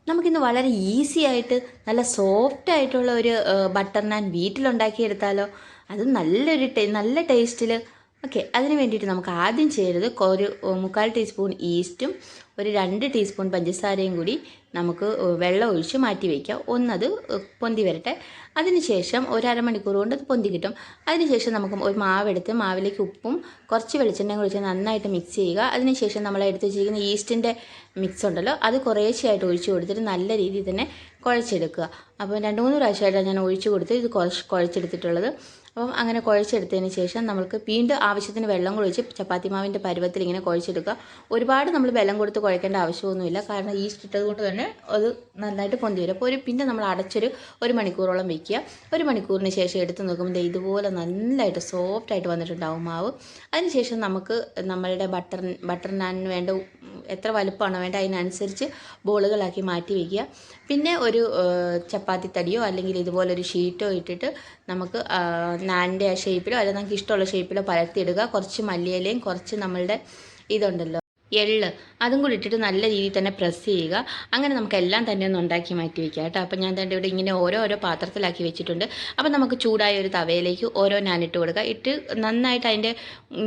നമുക്കിന്ന് വളരെ ഈസി ആയിട്ട് നല്ല സോഫ്റ്റ് ആയിട്ടുള്ള ഒരു ബട്ടർ നാൻ വീട്ടിലുണ്ടാക്കിയെടുത്താലോ. അതും നല്ല ടേസ്റ്റിൽ. ഓക്കെ, അതിന് വേണ്ടിയിട്ട് നമുക്ക് ആദ്യം ചെയ്യേണ്ടത് ഒരു 3/4 ടീസ്പൂൺ ഈസ്റ്റും ഒരു 2 ടീസ്പൂൺ പഞ്ചസാരയും കൂടി നമുക്ക് വെള്ളം ഒഴിച്ച് മാറ്റി വയ്ക്കാം. ഒന്നത് പൊന്തി വരട്ടെ. അതിനുശേഷം ഒരു അരമണിക്കൂർ കൊണ്ട് അത് പൊന്തി കിട്ടും. അതിനുശേഷം നമുക്ക് ഒരു മാവെടുത്ത് മാവിലേക്ക് ഉപ്പും കുറച്ച് വെളിച്ചെണ്ണയും ഒഴിച്ച് നന്നായിട്ട് മിക്സ് ചെയ്യുക. അതിനുശേഷം നമ്മൾ എടുത്ത് വെച്ചിരിക്കുന്ന ഈസ്റ്റിൻ്റെ മിക്സ് ഉണ്ടല്ലോ, അത് കുറേശ്ശെയായിട്ട് ഒഴിച്ച് കൊടുത്തിട്ട് നല്ല രീതിയിൽ തന്നെ കുഴച്ചെടുക്കുക. അപ്പോൾ 2-3 പ്രാവശ്യമായിട്ടാണ് ഞാൻ ഒഴിച്ച് കൊടുത്ത് ഇത് കുഴച്ചെടുത്തിട്ടുള്ളത്. അപ്പം അങ്ങനെ കുഴച്ചെടുത്തതിന് ശേഷം നമുക്ക് വീണ്ടും ആവശ്യത്തിന് വെള്ളം കൂടി ഒഴിച്ച് ചപ്പാത്തി മാവിൻ്റെ പരുവത്തിൽ ഇങ്ങനെ കുഴച്ചെടുക്കുക. ഒരുപാട് നമ്മൾ വെള്ളം കൊടുത്ത് കുഴക്കേണ്ട ആവശ്യമൊന്നുമില്ല, കാരണം ഈസ്റ്റ് ഇട്ടത് കൊണ്ട് തന്നെ അത് നന്നായിട്ട് പൊന്തി വരും. അപ്പോൾ പിന്നെ നമ്മൾ അടച്ചൊരു 1 മണിക്കൂറോളം വെക്കുക. 1 മണിക്കൂറിന് ശേഷം എടുത്ത് നോക്കുമ്പോൾ ഇതുപോലെ നല്ലതായിട്ട് സോഫ്റ്റായിട്ട് വന്നിട്ടുണ്ടാവും മാവ്. അതിനുശേഷം നമുക്ക് നമ്മളുടെ ബട്ടർ നാനിന് വേണ്ട എത്ര വലുപ്പമാണോ വേണ്ട അതിനനുസരിച്ച് ബോളുകളാക്കി മാറ്റി വയ്ക്കുക. പിന്നെ ഒരു ചപ്പാത്തി തടിയോ അല്ലെങ്കിൽ ഇതുപോലൊരു ഷീറ്റോ ഇട്ടിട്ട് നമുക്ക് നാനിൻ്റെ ആ ഷേപ്പിലോ അല്ലെങ്കിൽ നമുക്ക് ഇഷ്ടമുള്ള ഷേപ്പിലോ പരത്തിയിടുക. കുറച്ച് മല്ലിയിലയും കുറച്ച് നമ്മളുടെ ഇതുണ്ടല്ലോ എള്ള്, അതും കൂടി ഇട്ടിട്ട് നല്ല രീതിയിൽ തന്നെ പ്രസ് ചെയ്യുക. അങ്ങനെ നമുക്ക് എല്ലാം തന്നെ ഒന്ന് ഉണ്ടാക്കി മാറ്റി വയ്ക്കുക കേട്ടോ. അപ്പോൾ ഞാൻ തന്നെ ഇവിടെ ഇങ്ങനെ ഓരോ പാത്രത്തിലാക്കി വെച്ചിട്ടുണ്ട്. അപ്പോൾ നമുക്ക് ചൂടായ ഒരു തവയിലേക്ക് ഓരോ നാനിട്ട് കൊടുക്കുക. ഇട്ട് നന്നായിട്ട് അതിൻ്റെ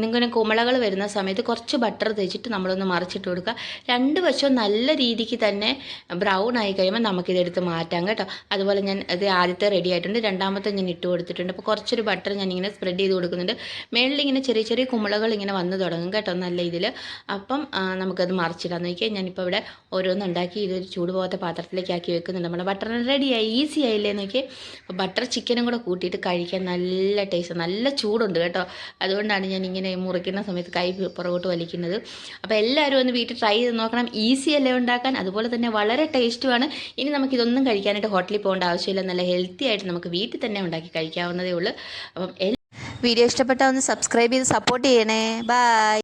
ഇങ്ങനെ കുമളകൾ വരുന്ന സമയത്ത് കുറച്ച് ബട്ടർ തേച്ചിട്ട് നമ്മളൊന്ന് മറിച്ചിട്ട് കൊടുക്കുക. 2 വശവും നല്ല രീതിക്ക് തന്നെ ബ്രൗൺ ആയി കഴിയുമ്പോൾ നമുക്കിതെടുത്ത് മാറ്റാം കേട്ടോ. അതുപോലെ ഞാൻ ഇത് ആദ്യത്തെ റെഡി ആയിട്ടുണ്ട്, രണ്ടാമത്തെ ഞാൻ ഇട്ട് കൊടുത്തിട്ടുണ്ട്. അപ്പോൾ കുറച്ചൊരു ബട്ടർ ഞാനിങ്ങനെ സ്പ്രെഡ് ചെയ്ത് കൊടുക്കുന്നുണ്ട്. മേളിൽ ഇങ്ങനെ ചെറിയ ചെറിയ കുമളകൾ ഇങ്ങനെ വന്ന് തുടങ്ങും കേട്ടോ നല്ല ഇതിൽ. അപ്പം നമുക്കത് മറിച്ചിടാൻ നോക്കിയാൽ ഞാനിപ്പോൾ ഇവിടെ ഓരോന്നുണ്ടാക്കി ഇതൊരു ചൂട് പോകാത്ത പാത്രത്തിലേക്ക് ആക്കി വെക്കുന്നുണ്ട്. നമ്മുടെ ബട്ടർ റെഡിയായി, ഈസി ആയില്ലേ നോക്കിയേ. അപ്പോൾ ബട്ടർ ചിക്കനും കൂടെ കൂട്ടിയിട്ട് കഴിക്കാൻ നല്ല ടേസ്റ്റ്, നല്ല ചൂടുണ്ട് കേട്ടോ. അതുകൊണ്ടാണ് ഞാൻ ഇങ്ങനെ മുറിക്കുന്ന സമയത്ത് കൈ പുറകോട്ട് വലിക്കുന്നത്. അപ്പോൾ എല്ലാവരും ഒന്ന് വീട്ടിൽ ട്രൈ ചെയ്ത് നോക്കണം. ഈസി അല്ലേ ഉണ്ടാക്കാൻ, അതുപോലെ തന്നെ വളരെ ടേസ്റ്റുമാണ്. ഇനി നമുക്കിതൊന്നും കഴിക്കാനായിട്ട് ഹോട്ടലിൽ പോകേണ്ട ആവശ്യമില്ല, നല്ല ഹെൽത്തി ആയിട്ട് നമുക്ക് വീട്ടിൽ തന്നെ ഉണ്ടാക്കി കഴിക്കാവുന്നതേ ഉള്ളൂ. അപ്പം വീഡിയോ ഇഷ്ടപ്പെട്ടാൽ ഒന്ന് സബ്സ്ക്രൈബ് ചെയ്ത് സപ്പോർട്ട് ചെയ്യണേ. ബൈ.